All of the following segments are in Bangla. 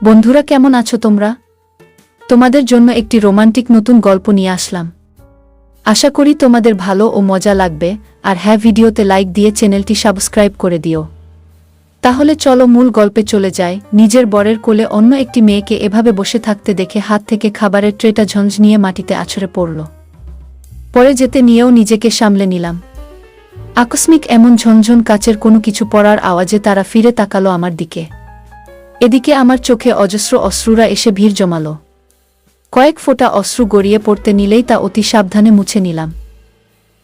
বন্ধুরা, কেমন আছো তোমরা? তোমাদের জন্য একটি রোমান্টিক নতুন গল্প নিয়ে আসলাম। আশা করি তোমাদের ভালো ও মজা লাগবে। আর হ্যাঁ, ভিডিওতে লাইক দিয়ে চ্যানেলটি সাবস্ক্রাইব করে দিও। তাহলে চলো মূল গল্পে চলে যাই। নিজের বরের কোলে অন্য একটি মেয়েকে এভাবে বসে থাকতে দেখে হাত থেকে খাবারের ট্রেটা ঝঞ্ঝ নিয়ে মাটিতে আছড়ে পড়ল। পরে যেতে নিয়েও নিজেকে সামলে নিলাম। আকস্মিক এমন ঝনঝন কাচের কোনো কিছু পড়ার আওয়াজে তারা ফিরে তাকালো আমার দিকে। এদিকে আমার চোখে অজস্র অশ্রুরা এসে ভিড় জমালো। কয়েক ফোঁটা অশ্রু গড়িয়ে পড়তে নিলেই তা অতি সাবধানে মুছে নিলাম।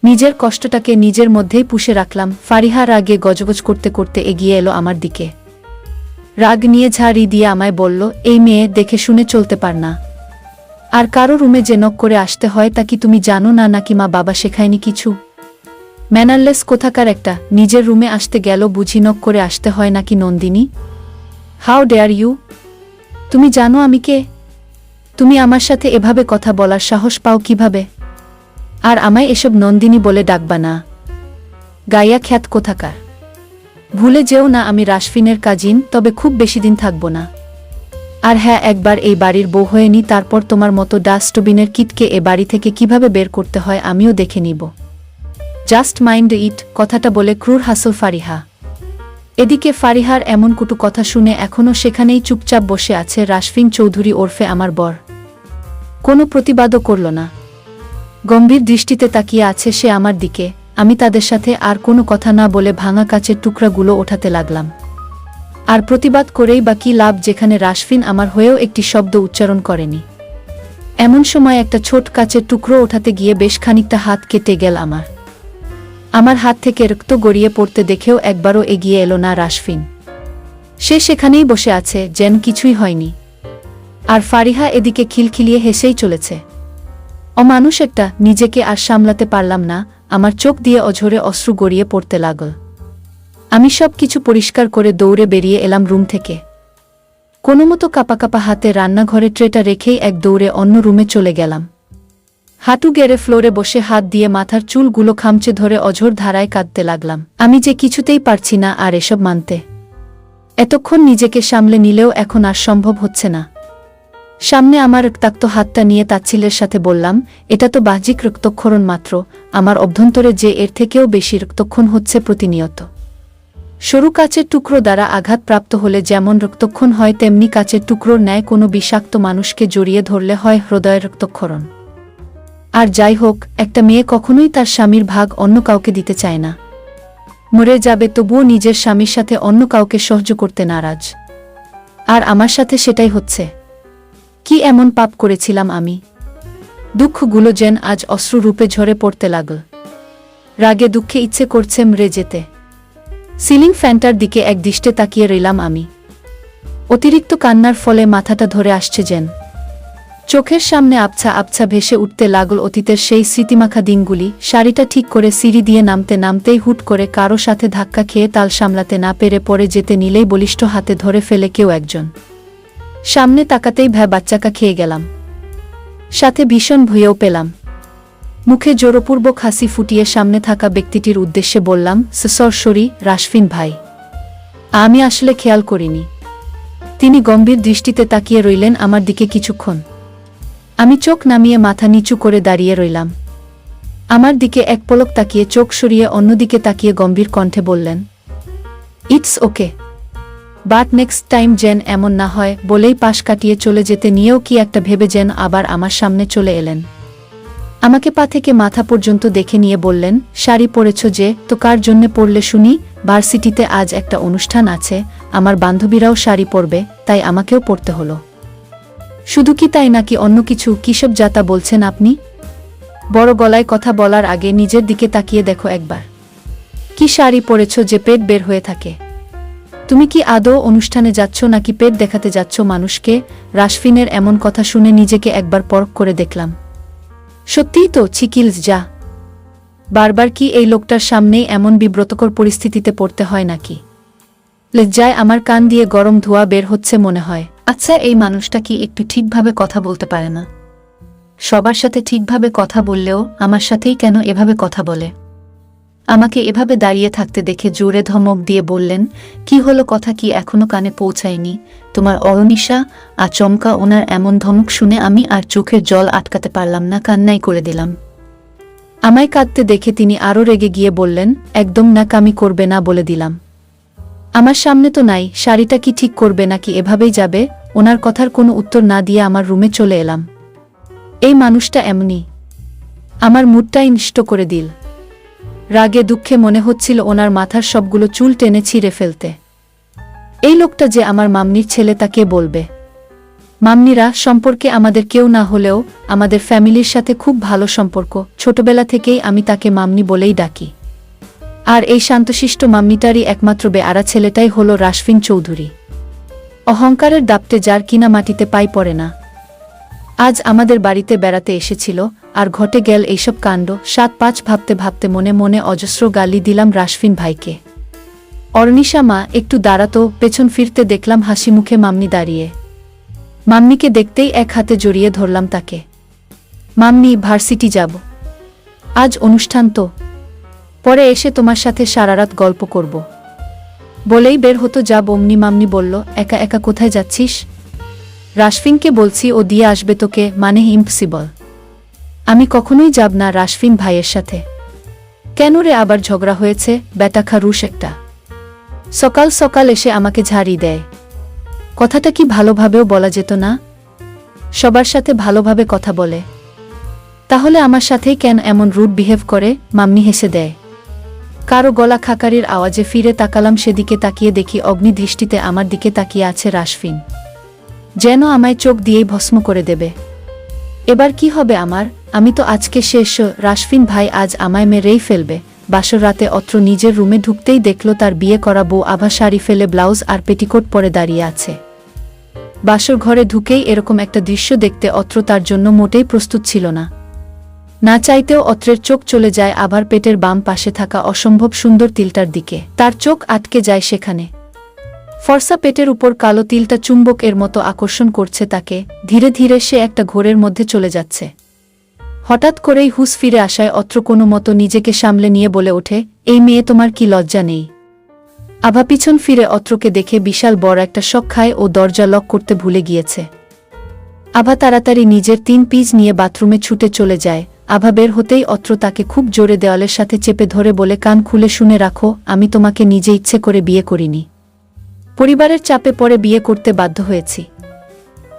নিজের কষ্টটাকে নিজের মধ্যেই পুষে রাখলাম। ফারিহা রাগে গজগজ করতে করতে এগিয়ে এলো আমার দিকে। রাগ নিয়ে ঝাড়ি দিয়ে আমায় বলল, এই মেয়ে দেখে শুনে চলতে পার না? আর কারো রুমে যে নক করে আসতে হয় তা কি তুমি জানো না, নাকি মা বাবা শেখায়নি কিছু? ম্যানারলেস কোথাকার একটা, নিজের রুমে আসতে গেল বুঝি নক করে আসতে হয় নাকি নন্দিনী? How dare you! তুমি জানো আমি কে? তুমি আমার সাথে এভাবে কথা বলার সাহস পাও কিভাবে? আর আমায় এসব নন্দিনী বলে ডাকবা না। গাইয়া খ্যাত কোথাকার! ভুলে যেও না আমি রাশফিনের কাজিন, তবে খুব বেশি দিন থাকব না। আর হ্যাঁ, একবার এই বাড়ির বউ হয়ে নি, তারপর তোমার মতো ডাস্টবিনের কিটকে এ বাড়ি থেকে কিভাবে বের করতে হয় আমিও দেখে নিব। Just mind it! কথাটা বলে ক্রুর হাসল ফারিহা। এদিকে ফারিহার এমন কটু কথা শুনে এখনও সেখানেই চুপচাপ বসে আছে রাশফিন চৌধুরী ওরফে আমার বর। কোনো প্রতিবাদও করল না। গম্ভীর দৃষ্টিতে তাকিয়ে আছে সে আমার দিকে। আমি তাদের সাথে আর কোনো কথা না বলে ভাঙা কাচের টুকরাগুলো ওঠাতে লাগলাম। আর প্রতিবাদ করেই বা কী লাভ, যেখানে রাশফিন আমার হয়েও একটি শব্দ উচ্চারণ করেনি। এমন সময় একটা ছোট কাচের টুকরো ওঠাতে গিয়ে বেশ খানিকটা হাত কেটে গেল আমার হাত থেকে রক্ত গড়িয়ে পড়তে দেখেও একবারও এগিয়ে এলো না রাশফিন। সে সেখানেই বসে আছে যেন কিছুই হয়নি। আর ফারিহা এদিকে খিলখিলিয়ে হেসেই চলেছে। অমানুষ একটা! নিজেকে আর সামলাতে পারলাম না। আমার চোখ দিয়ে অঝরে অশ্রু গড়িয়ে পড়তে লাগল। আমি সব কিছু পরিষ্কার করে দৌড়ে বেরিয়ে এলাম রুম থেকে। কোনোমতো কাঁপা কাঁপা হাতে রান্নাঘরে ট্রেটা রেখেই এক দৌড়ে অন্য রুমে চলে গেলাম। হাঁটু গেড়ে ফ্লোরে বসে হাত দিয়ে মাথার চুলগুলো খামচে ধরে অঝোর ধারায় কাঁদতে লাগলাম। আমি যে কিছুতেই পারছি না আর এসব মানতে। এতক্ষণ নিজেকে সামলে নিলেও এখন আর সম্ভব হচ্ছে না। সামনে আমার রক্তাক্ত হাতটা নিয়ে তাচ্ছিল্যের সাথে বললাম, এটা তো বাহ্যিক রক্তক্ষরণ মাত্র। আমার অভ্যন্তরে যে এর থেকেও বেশি রক্তক্ষরণ হচ্ছে প্রতিনিয়ত। সরু কাচের টুকরো দ্বারা আঘাতপ্রাপ্ত হলে যেমন রক্তক্ষরণ হয়, তেমনি কাচের টুকরোর ন্যায় কোনো বিষাক্ত মানুষকে জড়িয়ে ধরলে হয় হৃদয়ের রক্তক্ষরণ। আর যাই হোক, একটা মেয়ে কখনোই তার স্বামীর ভাগ অন্য কাউকে দিতে চায় না। মরে যাবে তবুও নিজের স্বামীর সাথে অন্য কাউকে সহ্য করতে নারাজ। আর আমার সাথে সেটাই হচ্ছে। কি এমন পাপ করেছিলাম আমি? দুঃখগুলো যেন আজ অশ্রু রূপে ঝরে পড়তে লাগল। রাগে দুঃখে ইচ্ছে করছে মরে যেতে। সিলিং ফ্যানটার দিকে এক দৃষ্টে তাকিয়ে রইলাম আমি। অতিরিক্ত কান্নার ফলে মাথাটা ধরে আসছে যেন। চোখের সামনে আবছা আবছা ভেসে উঠতে লাগল অতীতের সেই স্মৃতিমাখা দিনগুলি। শাড়িটা ঠিক করে সিঁড়ি দিয়ে নামতে নামতেই হুট করে কারো সাথে ধাক্কা খেয়ে তাল সামলাতে না পেরে পড়ে যেতে নিলেই বলিষ্ঠ হাতে ধরে ফেলে কেউ একজন। সামনে তাকাতেই বাচ্চাকা খেয়ে গেলাম। সাথে ভীষণ ভয়েও পেলাম। মুখে জোরপূর্বক হাসি ফুটিয়ে সামনে থাকা ব্যক্তিটির উদ্দেশ্যে বললাম, সরি রাশফিন ভাই, আমি আসলে খেয়াল করিনি। তিনি গম্ভীর দৃষ্টিতে তাকিয়ে রইলেন আমার দিকে কিছুক্ষণ। আমি চোখ নামিয়ে মাথা নিচু করে দাঁড়িয়ে রইলাম। আমার দিকে এক পলক তাকিয়ে চোখ সরিয়ে অন্যদিকে তাকিয়ে গম্ভীর কণ্ঠে বললেন, it's okay, but next time যেন এমন না হয়। বলেই পাশ কাটিয়ে চলে যেতে নিয়েও কি একটা ভেবে যেন আবার আমার সামনে চলে এলেন। আমাকে পা থেকে মাথা পর্যন্ত দেখে নিয়ে বললেন, শাড়ি পরেছ যে, তো কার জন্যে পরলে শুনি? ভার্সিটিতে আজ একটা অনুষ্ঠান আছে, আমার বান্ধবীরাও শাড়ি পরবে, তাই আমাকেও পরতে হলো। শুধু কি তাই নাকি অন্য কিছু? কিসব যাতা বলছেন আপনি? বড় গলায় কথা বলার আগে নিজের দিকে তাকিয়ে দেখো একবার। কি শাড়ি পরেছ যে পেট বের হয়ে থাকে? তুমি কি আদৌ অনুষ্ঠানে যাচ্ছ নাকি পেট দেখাতে যাচ্ছ মানুষকে? রাশফিনের এমন কথা শুনে নিজেকে একবার পরখ করে দেখলাম। সত্যিই তো, চিকিলস যা। বারবার কি এই লোকটার সামনেই এমন বিব্রতকর পরিস্থিতিতে পড়তে হয় নাকি? লজ্জায় আমার কান দিয়ে গরম ধোঁয়া বের হচ্ছে মনে হয়। আচ্ছা, এই মানুষটা কি একটু ঠিকভাবে কথা বলতে পারে না? সবার সাথে ঠিকভাবে কথা বললেও আমার সাথেই কেন এভাবে কথা বলে? আমাকে এভাবে দাঁড়িয়ে থাকতে দেখে জোরে ধমক দিয়ে বললেন, কি হলো, কথা কি এখনো কানে পৌঁছায়নি তোমার অরনিশা? আচমকা ওনার এমন ধমক শুনে আমি আর চোখের জল আটকাতে পারলাম না, কান্নাই করে দিলাম। আমায় কাঁদতে দেখে তিনি আরও রেগে গিয়ে বললেন, একদম নাকামি করবে না বলে দিলাম। আমার সামনে তো নাই, শাড়িটা কি ঠিক করবে নাকি এভাবেই যাবে? ওনার কথার কোনো উত্তর না দিয়ে আমার রুমে চলে এলাম। এই মানুষটা এমনি আমার মুডটাই নষ্ট করে দিল। রাগে দুঃখে মনে হচ্ছিল ওনার মাথার সবগুলো চুল টেনে ছিঁড়ে ফেলতে। এই লোকটা যে আমার মাম্নির ছেলে, তাকে বলবে? মাম্নিরা সম্পর্কে আমাদের কেউ না হলেও আমাদের ফ্যামিলির সাথে খুব ভালো সম্পর্ক, ছোটবেলা থেকেই আমি তাকে মাম্নি বলেই ডাকি। আর এই শান্তশিষ্ট মাম্নিটারই একমাত্র বেয়ারা ছেলেটাই হলো রাশফিন চৌধুরী। অহংকারের দাপটে যার কিনা মাটিতে পাই পড়ে না। আজ আমাদের বাড়িতে বেড়াতে এসেছিল আর ঘটে গেল এইসব কাণ্ড। 7-5 ভাবতে ভাবতে মনে মনে অজস্র গালি দিলাম রাশফিন ভাইকে। অর্নিশা মা একটু দাঁড়াতো, পেছন ফিরতে দেখলাম হাসি মুখে মাম্নি দাঁড়িয়ে। মাম্নিকে দেখতেই এক হাতে জড়িয়ে ধরলাম তাকে। মাম্নি, ভার্সিটি যাব, আজ অনুষ্ঠান তো, পরে এসে তোমার সাথে সারারাত গল্প করব বলেই বের হতো যাব। অমনি মাম্নি বলল, একা একা কোথায় যাচ্ছিস? রাশফিনকে বলছি ও দিয়ে আসবে তোকে। মানে ইম্পসিবল, আমি কখনোই যাব না রাশফিন ভাইয়ের সাথে। কেন রে, আবার ঝগড়া হয়েছে? বেটাখা রুশ একটা, সকাল সকাল এসে আমাকে ঝাড়ি দেয়। কথাটা কি ভালোভাবেও বলা যেত না? সবার সাথে ভালোভাবে কথা বলে, তাহলে আমার সাথেই কেন এমন রুড বিহেভ করে? মাম্নি হেসে দেয়। কারো গলা খাকারির আওয়াজে ফিরে তাকালাম, সেদিকে তাকিয়ে দেখি অগ্নিদৃষ্টিতে আমার দিকে তাকিয়ে আছে রাশফিন, যেন আমায় চোখ দিয়েই ভস্ম করে দেবে। এবার কি হবে আমার? আমি তো আজকে শেষ। রাশফিন ভাই আজ আমায় মেরেই ফেলবে। বাসর রাতে অত্র নিজের রুমে ঢুকতেই দেখল তার বিয়ে করা বউ আভা শাড়ি ফেলে ব্লাউজ আর পেটিকোট পরে দাঁড়িয়ে আছে। বাসর ঘরে ঢুকেই এরকম একটা দৃশ্য দেখতে অত্র তার জন্য মোটেই প্রস্তুত ছিল না। না চাইতেও অত্রের চোখ চলে যায় আভার পেটের বাম পাশে থাকা অসম্ভব সুন্দর তিলটার দিকে। তার চোখ আটকে যায় সেখানে। ফর্সা পেটের উপর কালো তিলটা চুম্বক এর মতো আকর্ষণ করছে তাকে। ধীরে ধীরে সে একটা ঘোরের মধ্যে চলে যাচ্ছে। হঠাৎ করেই হুঁশ ফিরে আসায় অত্র কোনো মতো নিজেকে সামলে নিয়ে বলে ওঠে, এই মেয়ে, তোমার কি লজ্জা নেই? আভা পিছন ফিরে অত্রকে দেখে বিশাল বড় একটা শক খায় ও দরজা লক করতে ভুলে গিয়েছে। আভা তাড়াতাড়ি নিজের 3 পিস নিয়ে বাথরুমে ছুটে চলে যায়। আভা বের হতেই অত্র তাকে খুব জোরে দেওয়ালের সাথে চেপে ধরে বলে, কান খুলে শুনে রাখো, আমি তোমাকে নিজে ইচ্ছে করে বিয়ে করিনি। পরিবারের চাপে পড়ে বিয়ে করতে বাধ্য হয়েছি।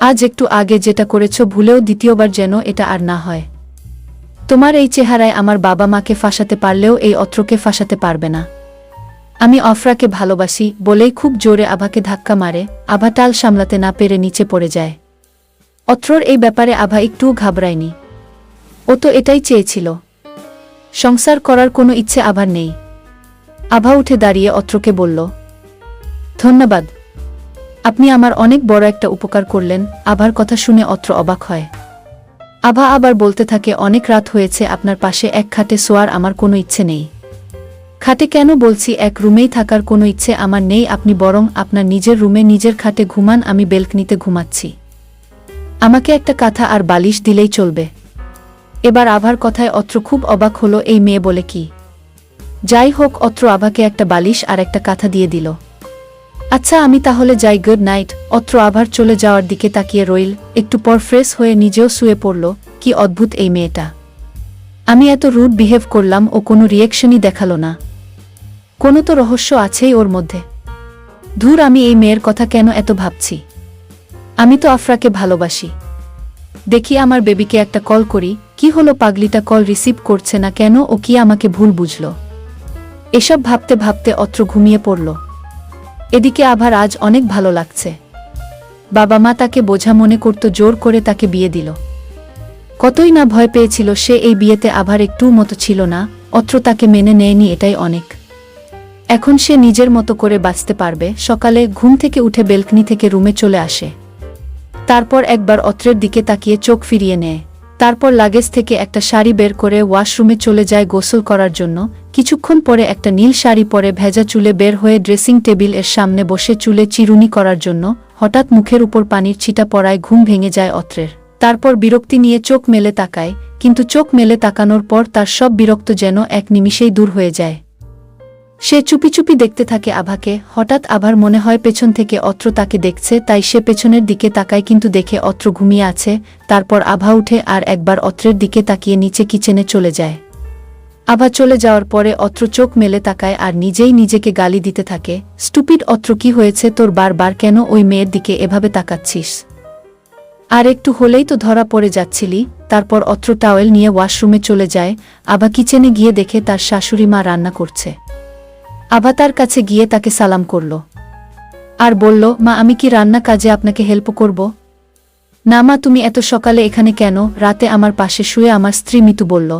আজ একটু আগে যেটা করেছ, ভুলেও দ্বিতীয়বার যেন এটা আর না হয়। তোমার এই চেহারায় আমার বাবা মাকে ফাঁসাতে পারলেও এই অত্রকে ফাঁসাতে পারবে না। আমি অফরাকে ভালোবাসি বলেই খুব জোরে আভাকে ধাক্কা মারে। আভা টাল সামলাতে না পেরে নিচে পড়ে যায়। অত্রর এই ব্যাপারে আভা একটুও ঘাবড়ায়নি। ও তো এটাই চেয়েছিল। সংসার করার কোনো ইচ্ছে আভার নেই। আভা উঠে দাঁড়িয়ে অত্রকে বলল, ধন্যবাদ, আপনি আমার অনেক বড় একটা উপকার করলেন। আভার কথা শুনে অত্র অবাক হয়। আভা আবার বলতে থাকে, অনেক রাত হয়েছে, আপনার পাশে এক খাটে শোয়ার আমার কোনো ইচ্ছে নেই। খাটে কেন বলছি, এক রুমেই থাকার কোনো ইচ্ছে আমার নেই। আপনি বরং আপনার নিজের রুমে নিজের খাটে ঘুমান, আমি বেলকনিতে ঘুমাচ্ছি। আমাকে একটা কাঁথা আর বালিশ দিলেই চলবে। এবার আভার কথায় অত্র খুব অবাক হলো, এই মেয়ে বলে কি? যাই হোক, অত্র আভাকে একটা বালিশ আর একটা কাঁথা দিয়ে দিল। আচ্ছা, আমি তাহলে যাই, গুড নাইট। অত্র আভার চলে যাওয়ার দিকে তাকিয়ে রইল। একটু পর ফ্রেশ হয়ে নিজেও শুয়ে পড়ল। কি অদ্ভুত এই মেয়েটা! আমি এত রুড বিহেভ করলাম, ও কোনো রিয়েকশনই দেখালো না। কোনো তো রহস্য আছেই ওর মধ্যে। ধুর, আমি এই মেয়ের কথা কেন এত ভাবছি? আমি তো আফরাকে ভালোবাসি। দেখি আমার বেবিকে একটা কল করি। কি হলো, পাগলিটা কল রিসিভ করছে না কেন? ও কি আমাকে ভুল বুঝল? এসব ভাবতে ভাবতে অত্র ঘুমিয়ে পড়ল। এদিকে আভার আজ অনেক ভালো লাগছে। বাবা মা তাকে বোঝা মনে করত, জোর করে তাকে বিয়ে দিল। কতই না ভয় পেয়েছিল সে। এই বিয়েতে আভার একটু মতো ছিল না। অত্র তাকে মেনে নেয়নি, এটাই অনেক। এখন সে নিজের মতো করে বাঁচতে পারবে। সকালে ঘুম থেকে উঠে বেলকনি থেকে রুমে চলে আসে। তারপর একবার অত্রের দিকে তাকিয়ে চোখ ফিরিয়ে নেয়। তারপর লাগেজ থেকে একটা শাড়ি বের করে ওয়াশরুমে চলে যায় গোসল করার জন্য। কিছুক্ষণ পরে একটা নীল শাড়ি পরে ভেজা চুলে বের হয়ে ড্রেসিং টেবিল এর সামনে বসে চুলে চিরুনি করার জন্য। হঠাৎ মুখের উপর পানির ছিটা পড়ায় ঘুম ভেঙে যায় অত্রের। তারপর বিরক্তি নিয়ে চোখ মেলে তাকায়, কিন্তু চোখ মেলে তাকানোর পর তার সব বিরক্ত যেন এক নিমিষেই দূর হয়ে যায়। সে চুপি চুপি দেখতে থাকে আভাকে। হঠাৎ আভার মনে হয় পেছন থেকে অত্র তাকে দেখছে, তাই সে পেছনের দিকে তাকায়, কিন্তু দেখে অত্র ঘুমিয়ে আছে। তারপর আভা উঠে আর একবার অত্রের দিকে তাকিয়ে নিচে কিচেনে চলে যায়। আভা চলে যাওয়ার পরে অত্র চোখ মেলে তাকায় আর নিজেই নিজেকে গালি দিতে থাকে, স্টুপিড অত্র, কি হয়েছে তোর, বারবার কেন ওই মেয়ের দিকে এভাবে তাকাচ্ছিস? আর একটু হলেই তো ধরা পড়ে যাচ্ছিলি। তারপর অত্র টাওয়েল নিয়ে ওয়াশরুমে চলে যায়। আভা কিচেনে গিয়ে দেখে তার শাশুড়ি মা রান্না করছে। আভা তার কাছে গিয়ে তাকে সালাম করল আর বলল, মা, আমি কি রান্না কাজে আপনাকে হেল্প করব? না মা, তুমি এত সকালে এখানে কেন? রাতে আমার পাশে শুয়ে আমার স্ত্রী মিতু বলল।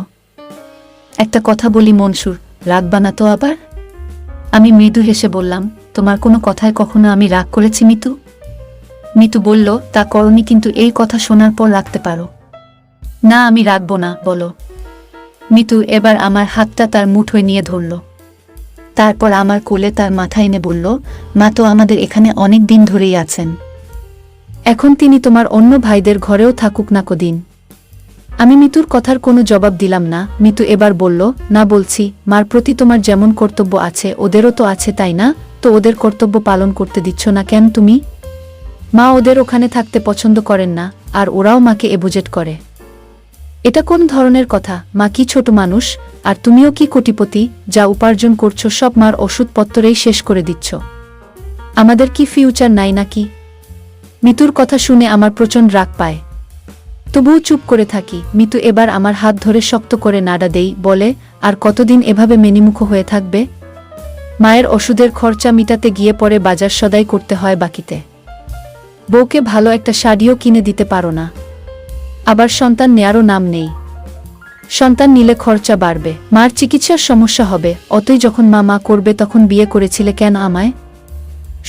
একটা কথা বলি মনসুর, রাগবা না তো আবার? আমি মৃদু হেসে বললাম, তোমার কোনো কথায় কখনো আমি রাগ করেছি মিতু? মিতু বলল, তা করনি, কিন্তু এই কথা শোনার পর রাখতে পারো না। আমি রাখব না, বলো। মিতু এবার আমার হাতটা তার মুঠোয় নিয়ে ধরল। তারপর আমার কোলে তার মাথা এনে বলল, মা তো আমাদের এখানে অনেক দিন ধরেই আছেন, এখন তিনি তোমার অন্য ভাইদের ঘরেও থাকুক না কদিন। আমি মিতুর কথার কোনো জবাব দিলাম না। মিতু এবার বলল, না, বলছি, মার প্রতি তোমার যেমন কর্তব্য আছে ওদেরও তো আছে, তাই না? তো ওদের কর্তব্য পালন করতে দিচ্ছ না কেন তুমি? মা ওদের ওখানে থাকতে পছন্দ করেন না, আর ওরাও মাকে এভোজেট করে। এটা কোন ধরনের কথা? মা কি ছোট মানুষ? আর তুমিও কি কোটিপতি? যা উপার্জন করছো সব মার ওষুধপত্রেই শেষ করে দিচ্ছ। আমাদের কি ফিউচার নাই নাকি? মিতুর কথা শুনে আমার প্রচণ্ড রাগ পায়, তবুও চুপ করে থাকি। মিতু এবার আমার হাত ধরে শক্ত করে নাড়া দেই, বলে, আর কতদিন এভাবে মেনিমুখ হয়ে থাকবে? মায়ের ওষুধের খরচা মিটাতে গিয়ে পরে বাজার সদাই করতে হয় বাকিতে। বউকে ভালো একটা শাড়িও কিনে দিতে পারো না। আবার সন্তান নেয়ারও নাম নেই। সন্তান নিলে খরচা বাড়বে, মার চিকিৎসার সমস্যা হবে। অতই যখন মা করবে তখন বিয়ে করেছিলে কেন আমায়?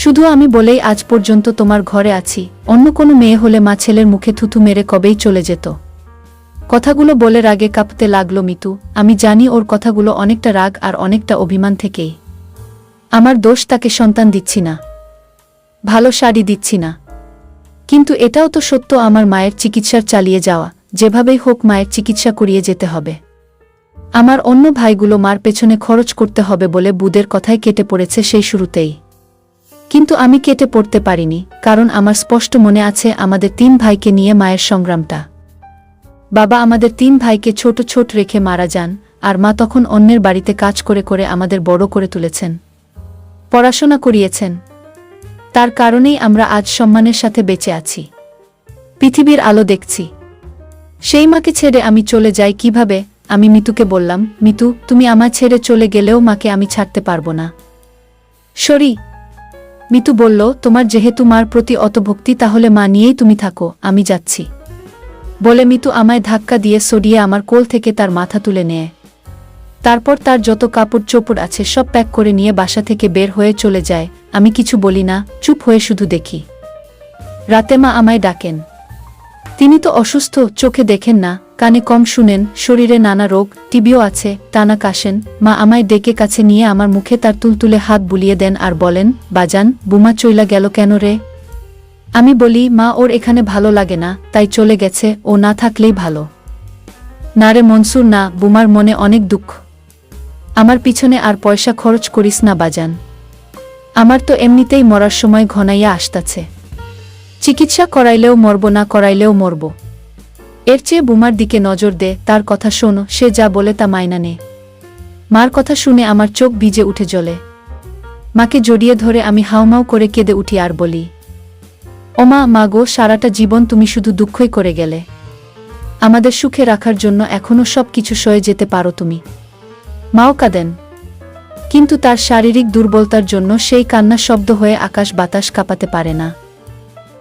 শুধু আমি বলেই আজ পর্যন্ত তোমার ঘরে আছি। অন্য কোনো মেয়ে হলে মা ছেলের মুখে থুথু মেরে কবেই চলে যেত। কথাগুলো বলে রাগে কাঁপতে লাগলো মিতু। আমি জানি ওর কথাগুলো অনেকটা রাগ আর অনেকটা অভিমান থেকেই। আমার দোষ, তাকে সন্তান দিচ্ছি না, ভালো শাড়ি দিচ্ছি না। কিন্তু এটাও তো সত্য, আমার মায়ের চিকিৎসার চালিয়ে যাওয়া, যেভাবেই হোক মায়ের চিকিৎসা করিয়ে যেতে হবে। আমার অন্য ভাইগুলো মার পেছনে খরচ করতে হবে বলে বুদের কথায় কেটে পড়েছে সেই শুরুতেই। কিন্তু আমি কেটে পড়তে পারিনি, কারণ আমার স্পষ্ট মনে আছে আমাদের 3 ভাইকে নিয়ে মায়ের সংগ্রামটা। বাবা আমাদের 3 ভাইকে ছোট ছোট রেখে মারা যান, আর মা তখন অন্যের বাড়িতে কাজ করে করে আমাদের বড় করে তুলেছেন, পড়াশোনা করিয়েছেন। তার কারণেই আমরা আজ সম্মানের সাথে বেঁচে আছি, পৃথিবীর আলো দেখছি। সেই মাকে ছেড়ে আমি চলে যাই কিভাবে? আমি মিতুকে বললাম, মিতু, তুমি আমায় ছেড়ে চলে গেলেও মাকে আমি ছাড়তে পারবো না। সরি। মিতু বলল, তোমার যেহেতু মার প্রতি অত ভক্তি, তাহলে মা নিয়েই তুমি থাকো, আমি যাচ্ছি। বলে মিতু আমায় ধাক্কা দিয়ে সরিয়ে আমার কোল থেকে তার মাথা তুলে নেয়। তারপর তার যত কাপড় চোপড় আছে সব প্যাক করে নিয়ে বাসা থেকে বের হয়ে চলে যায়। আমি কিছু বলি না, চুপ হয়ে শুধু দেখি। রাতে মা আমায় ডাকেন। তিনি তো অসুস্থ, চোখে দেখেন না, কানে কম শুনেন, শরীরে নানা রোগ, টিবিও আছে, টানা কাশেন। মা আমায় ডেকে কাছে নিয়ে আমার মুখে তার তুলতুলে হাত বুলিয়ে দেন আর বলেন, বাজান, বুমা চইলা গেল কেন রে? আমি বলি, মা, ওর এখানে ভালো লাগে না, তাই চলে গেছে, ও না থাকলেই ভালো। না রে মনসুর, না, বুমার মনে অনেক দুঃখ। আমার পিছনে আর পয়সা খরচ করিস না বাজান, আমার তো এমনিতেই মরার সময় ঘনাইয়া আসতাছে। চিকিৎসা করাইলেও মরব, না করাইলেও মরব। এর চেয়ে বুমার দিকে নজর দে, তার কথা শোনো, সে যা বলে তা মাইনা নে। মার কথা শুনে আমার চোখ ভিজে উঠে জ্বলে। মাকে জড়িয়ে ধরে আমি হাউমাউ করে কেঁদে উঠি আর বলি, ও মা, মা গো, সারাটা জীবন তুমি শুধু দুঃখই করে গেলে। আমাদের সুখে রাখার জন্য এখনো সব কিছু সয়ে যেতে পারো তুমি। মাও কাঁদেন, কিন্তু তার শারীরিক দুর্বলতার জন্য সেই কান্না শব্দ হয়ে আকাশ বাতাস কাঁপাতে পারে না।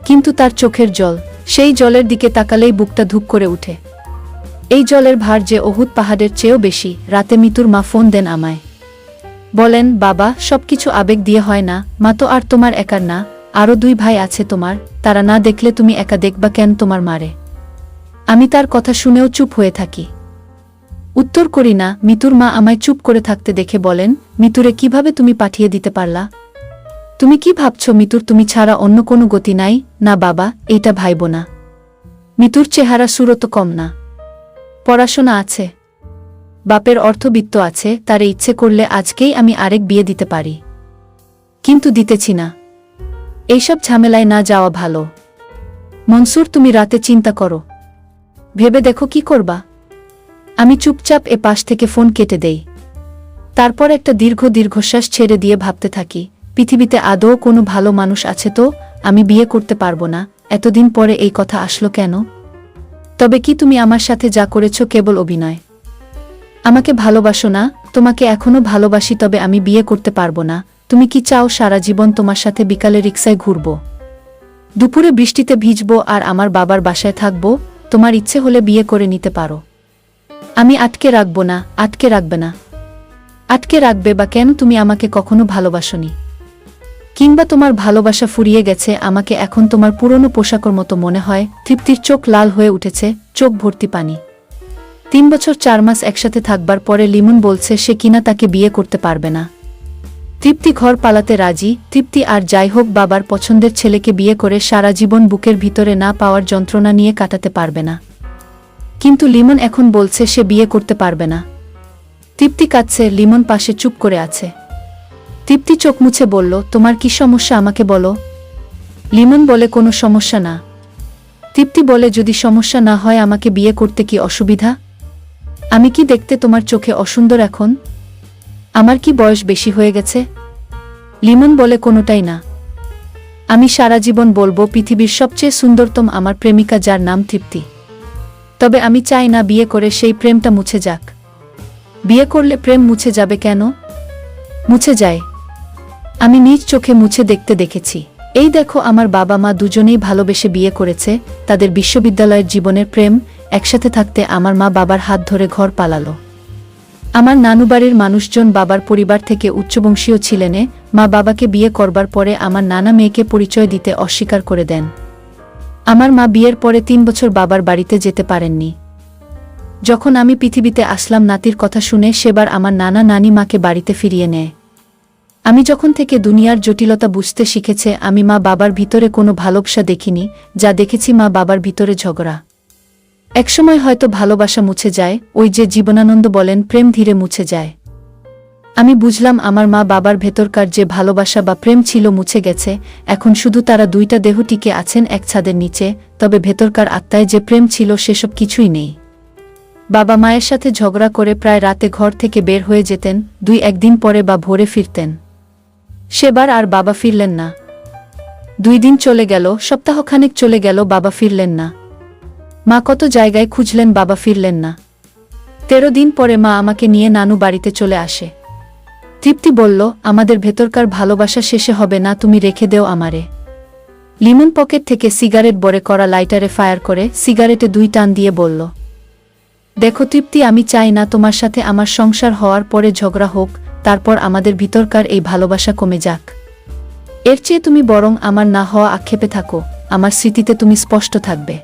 কিন্তু তার চোখের জল, সেই জলের দিকে তাকালেই বুকটা ধুক করে উঠে। এই জলের ভার যে অহুদ পাহাড়ের চেয়েও বেশি। রাতে মিতুর মা ফোন দেন আমায়, বলেন, বাবা, সবকিছু আবেগ দিয়ে হয় না, মা তো আর তোমার একার না, আরও 2 ভাই আছে তোমার, তারা না দেখলে তুমি একা দেখবা কেন তোমার মারে? আমি তার কথা শুনেও চুপ হয়ে থাকি, উত্তর করি না। মিতুর মা আমায় চুপ করে থাকতে দেখে বলেন, মিতুরে কিভাবে তুমি পাঠিয়ে দিতে পারলা? তুমি কি ভাবছ মিতুর তুমি ছাড়া অন্য কোনো গতি নাই? না বাবা, এইটা ভাইব না। মিতুর চেহারা সুরত কম না, পড়াশোনা আছে, বাপের অর্থবিত্ত আছে, তার ইচ্ছে করলে আজকেই আমি আরেক বিয়ে দিতে পারি, কিন্তু দিতেছি না। এইসব ঝামেলায় না যাওয়া ভালো। মনসুর, তুমি রাতে চিন্তা করো, ভেবে দেখো কি করবা। আমি চুপচাপ এ পাশ থেকে ফোন কেটে দেই। তারপর একটা দীর্ঘশ্বাস ছেড়ে দিয়ে ভাবতে থাকি, পৃথিবীতে আদৌ কোনো ভালো মানুষ আছে তো? আমি বিয়ে করতে পারবো না, এতদিন পরে এই কথা আসলো কেন? তবে কি তুমি আমার সাথে যা করেছ কেবল অভিনয়? আমাকে ভালোবাসো না? তোমাকে এখনো ভালোবাসি, তবে আমি বিয়ে করতে পারবো না। তুমি কি চাও সারা জীবন তোমার সাথে বিকালে রিক্সায় ঘুরবো, দুপুরে বৃষ্টিতে ভিজবো আর আমার বাবার বাসায় থাকবো? তোমার ইচ্ছে হলে বিয়ে করে নিতে পারো, আমি আটকে রাখবো না। আটকে রাখবে না? আটকে রাখবে বা কেন? তুমি আমাকে কখনো ভালোবাসোনি, কিংবা তোমার ভালোবাসা ফুরিয়ে গেছে? আমাকে এখন তোমার পুরনো পোশাকের মতো মনে হয়। তৃপ্তির চোখ লাল হয়ে উঠেছে, চোখ ভর্তি পানি। 3 বছর 4 মাস একসাথে থাকবার পরে লিমন বলছে সে কিনা তাকে বিয়ে করতে পারবে না। তৃপ্তি ঘর পালাতে রাজি। তৃপ্তি আর যাই হোক বাবার পছন্দের ছেলেকে বিয়ে করে সারা জীবন বুকের ভিতরে না পাওয়ার যন্ত্রণা নিয়ে কাটাতে পারবে না। কিন্তু লিমন এখন বলছে সে বিয়ে করতে পারবে না। তৃপ্তি কাঁদছে, লিমন পাশে চুপ করে আছে। তৃপ্তি চোখ মুছে বলল, তোমার কি সমস্যা আমাকে বলো। লিমন বলে, কোনো সমস্যা না। তৃপ্তি বলে, যদি সমস্যা না হয় আমাকে বিয়ে করতে কি অসুবিধা? আমি কি দেখতে তোমার চোখে অসুন্দর এখন? আমার কি বয়স বেশি হয়ে গেছে? লিমন বলে, কোনোটাই না। আমি সারা জীবন বলবো পৃথিবীর সবচেয়ে সুন্দরতম আমার প্রেমিকা, যার নাম তৃপ্তি। তবে আমি চাই না বিয়ে করে সেই প্রেমটা মুছে যাক। বিয়ে করলে প্রেম মুছে যাবে কেন? মুছে যায়, আমি নিজ চোখে মুছে দেখেছি। এই দেখো, আমার বাবা মা দুজনেই ভালোবেসে বিয়ে করেছে, তাদের বিশ্ববিদ্যালয়ের জীবনের প্রেম। একসাথে থাকতে আমার মা বাবার হাত ধরে ঘর পালালো। আমার নানুবাড়ির মানুষজন বাবার পরিবার থেকে উচ্চবংশীয় ছিলেন। মা বাবাকে বিয়ে করবার পরে আমার নানা মেয়েকে পরিচয় দিতে অস্বীকার করে দেন। আমার মা বিয়ের পরে 3 বছর বাবার বাড়িতে যেতে পারেননি। যখন আমি পৃথিবীতে আসলাম, নাতির কথা শুনে সেবার আমার নানা নানি মাকে বাড়িতে ফিরিয়ে নেয়। আমি যখন থেকে দুনিয়ার জটিলতা বুঝতে শিখেছে, আমি মা বাবার ভিতরে কোনো ভালোবাসা দেখিনি, যা দেখেছি মা বাবার ভিতরে ঝগড়া। একসময় হয়তো ভালোবাসা মুছে যায়, ওই যে জীবনানন্দ বলেন, প্রেম ধীরে মুছে যায়। আমি বুঝলাম আমার মা বাবার ভেতরকার যে ভালোবাসা বা প্রেম ছিল মুছে গেছে। এখন শুধু তারা দুইটা দেহ টিকে আছেন এক ছাদের নিচে, তবে ভেতরকার আত্মায় যে প্রেম ছিল সেসব কিছুই নেই। বাবা মায়ের সাথে ঝগড়া করে প্রায় রাতে ঘর থেকে বের হয়ে যেতেন, 2-1 দিন পরে বা ভোরে ফিরতেন। সেবার আর বাবা ফিরলেন না। 2 দিন চলে গেল, সপ্তাহখানেক চলে গেল, বাবা ফিরলেন না। মা কত জায়গায় খুঁজলেন, বাবা ফিরলেন না। 13 দিন পরে মা আমাকে নিয়ে নানু বাড়িতে চলে আসে। তৃপ্তি বলল, আমাদের ভেতরকার ভালোবাসা শেষে হবে না, তুমি রেখে দেও আমারে। লিমন পকেট থেকে সিগারেট বড়ে করা লাইটারে ফায়ার করে সিগারেটে 2 টান দিয়ে বলল, দেখো তৃপ্তি, আমি চাই না তোমার সাথে আমার সংসার হওয়ার পরে ঝগড়া হোক, তারপর আমাদের ভিতরকার এই ভালোবাসা কমে যাক। এর চেয়ে তুমি বরং আমার না হওয়া আক্ষেপে থাকো, আমার স্মৃতিতে তুমি স্পষ্ট থাকবে।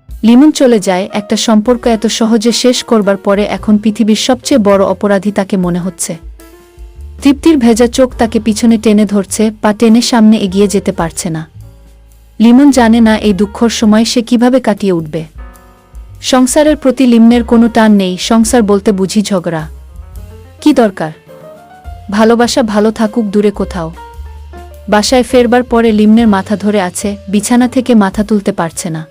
লিমন চলে যায়। একটা সম্পর্ক এত সহজে শেষ করবার পরে এখন পৃথিবীর সবচেয়ে বড় অপরাধী তাকে মনে হচ্ছে। তৃপ্তির ভেজা চোখ তাকে পিছনে টেনে ধরছে, পা টেনে সামনে এগিয়ে যেতে পারছে না। লিমন জানে না এই দুঃখর সময় সে কিভাবে কাটিয়ে উঠবে। সংসারের প্রতি লিমনের কোনো টান নেই, সংসার বলতে বুঝি ঝগড়া। কি দরকার? ভালোবাসা ভালো থাকুক দূরে কোথাও। বাসায় ফেরবার পরে লিমনের মাথা ধরে আছে, বিছানা থেকে মাথা তুলতে পারছে না।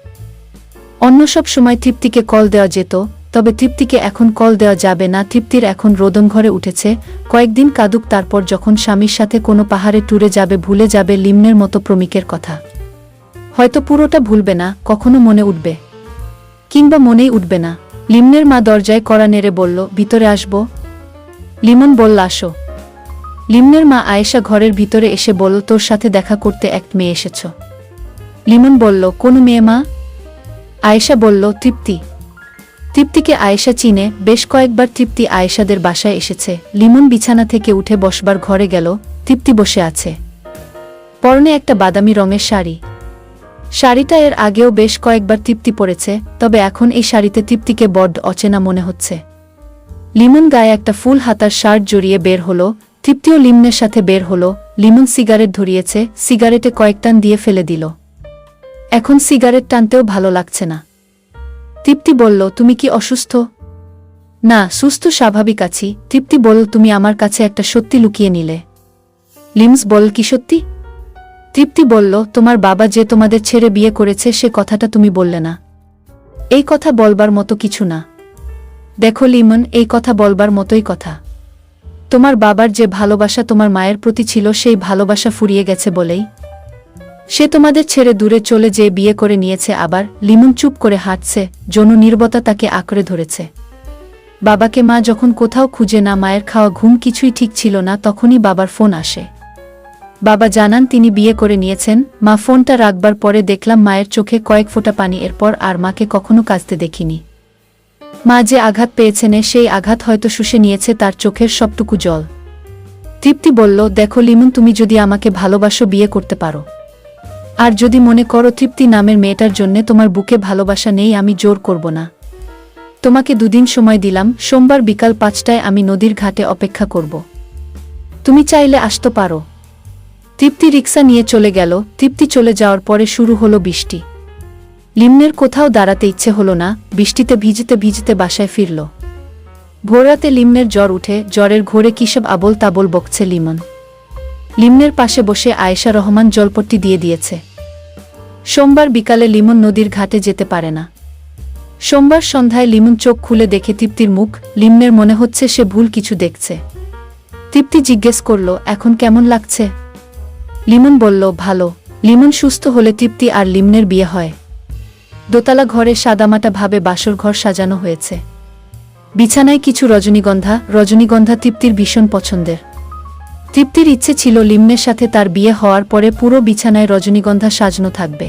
অন্য সব সময় তৃপ্তিকে কল দেওয়া যেত, তবে তৃপ্তিকে এখন কল দেওয়া যাবে না। তৃপ্তির এখন রোদনঘরে উঠেছে, কয়েকদিন কাঁদুক, তারপর যখন স্বামীর সাথে কোনো পাহাড়ে ট্যুরে যাবে ভুলে যাবে লিমনের মতো প্রেমিকের কথা। হয়তো পুরোটা ভুলবে না, কখনো মনে উঠবে, কিংবা মনেই উঠবে না। লিমনের মা দরজায় কড়া নেড়ে বলল, ভিতরে আসবো? লিমন বলল, আসো। লিমনের মা আয়েশা ঘরের ভিতরে এসে বলল, তোর সাথে দেখা করতে এক মেয়ে এসেছ। লিমন বলল, কোন মেয়ে মা? আয়েশা বলল, তৃপ্তি। তৃপ্তিকে আয়েশা চিনে, বেশ কয়েকবার তৃপ্তি আয়েশাদের বাসায় এসেছে। লিমন বিছানা থেকে উঠে বসবার ঘরে গেল, তৃপ্তি বসে আছে। পরনে একটা বাদামি রঙের শাড়ি। শাড়িটা এর আগেও বেশ কয়েকবার তৃপ্তি পরেছে, তবে এখন এই শাড়িতে তৃপ্তিকে বড্ড অচেনা মনে হচ্ছে। লিমন গায়ে একটা ফুল হাতার শার্ট জড়িয়ে বের হলো, তৃপ্তিও লিমনের সাথে বের হলো। লিমন সিগারেট ধরিয়েছে, সিগারেটে কয়েক টান দিয়ে ফেলে দিল। এখন সিগারেট টানতেও ভালো লাগছে না। তৃপ্তি বলল, তুমি কি অসুস্থ? না, সুস্থ স্বাভাবিক আছি। তৃপ্তি বলল, তুমি আমার কাছে একটা সত্যি লুকিয়ে নিলে। লিমস বলল, কি সত্যি? তৃপ্তি বলল, তোমার বাবা যে তোমাদের ছেড়ে বিয়ে করেছে সে কথাটা তুমি বললে না। এই কথা বলবার মতো কিছু না। দেখো লিমন, এই কথা বলবার মতোই কথা। তোমার বাবার যে ভালোবাসা তোমার মায়ের প্রতি ছিল সেই ভালোবাসা ফুরিয়ে গেছে বলেই সে তোমাদের ছেড়ে দূরে চলে যেয়ে বিয়ে করে নিয়েছে। আবার লিমন চুপ করে হাঁটছে, যৌন নীরবতা তাকে আঁকড়ে ধরেছে। বাবাকে মা যখন কোথাও খুঁজে না, মায়ের খাওয়া ঘুম কিছুই ঠিক ছিল না, তখনই বাবার ফোন আসে। বাবা জানান তিনি বিয়ে করে নিয়েছেন। মা ফোনটা রাখবার পরে দেখলাম মায়ের চোখে কয়েক ফোঁটা পানি। এরপর আর মাকে কখনো কাঁদতে দেখিনি। মা যে আঘাত পেয়েছেন সেই আঘাত হয়তো শুষে নিয়েছে তার চোখের সবটুকু জল। তৃপ্তি বলল, দেখো লিমন, তুমি যদি আমাকে ভালোবাসো বিয়ে করতে পারো। আর যদি মনে করো তৃপ্তি নামের মেয়েটার জন্যে তোমার বুকে ভালোবাসা নেই, আমি জোর করব না। তোমাকে 2 দিন সময় দিলাম। সোমবার বিকাল 5টায় আমি নদীর ঘাটে অপেক্ষা করব। তুমি চাইলে আসতে পারো। তৃপ্তি রিক্সা নিয়ে চলে গেল। তৃপ্তি চলে যাওয়ার পরে শুরু হলো বৃষ্টি। লিমনের কোথাও দাঁড়াতে ইচ্ছে হলো না। বৃষ্টিতে ভিজতে ভিজতে বাসায় ফিরল। ভোররাতে লিমনের জ্বর উঠে। জ্বরের ঘোরে কিসব আবোল তাবোল বকছে লিমন। লিমনের পাশে বসে আয়েশা রহমান জলপট্টি দিয়ে দিয়েছে। সোমবার বিকালে লিমন নদীর ঘাটে যেতে পারে না। সোমবার সন্ধ্যায় লিমন চোখ খুলে দেখে তৃপ্তির মুখ। লিমনের মনে হচ্ছে সে ভুল কিছু দেখছে। তৃপ্তি জিজ্ঞেস করল, এখন কেমন লাগছে? লিমন বলল, ভালো। লিমন সুস্থ হলে তৃপ্তি আর লিমনের বিয়ে হয়। দোতলা ঘরে সাদামাটা ভাবে বাসর ঘর সাজানো হয়েছে। বিছানায় কিছু রজনীগন্ধা। রজনীগন্ধা তৃপ্তির ভীষণ পছন্দের। তৃপ্তির ইচ্ছে ছিল লিমনের সাথে তার বিয়ে হওয়ার পরে পুরো বিছানায় রজনীগন্ধা সাজানো থাকবে।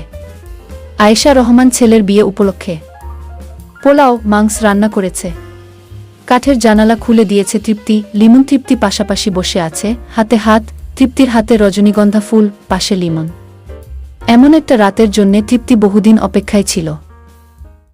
আয়েশা রহমান ছেলের বিয়ে উপলক্ষে পোলাও মাংস রান্না করেছে। কাঠের জানালা খুলে দিয়েছে তৃপ্তি। লিমন তৃপ্তি পাশাপাশি বসে আছে, হাতে হাত। তৃপ্তির হাতে রজনীগন্ধা ফুল, পাশে লিমন। এমন একটা রাতের জন্যে তৃপ্তি বহুদিন অপেক্ষায় ছিল।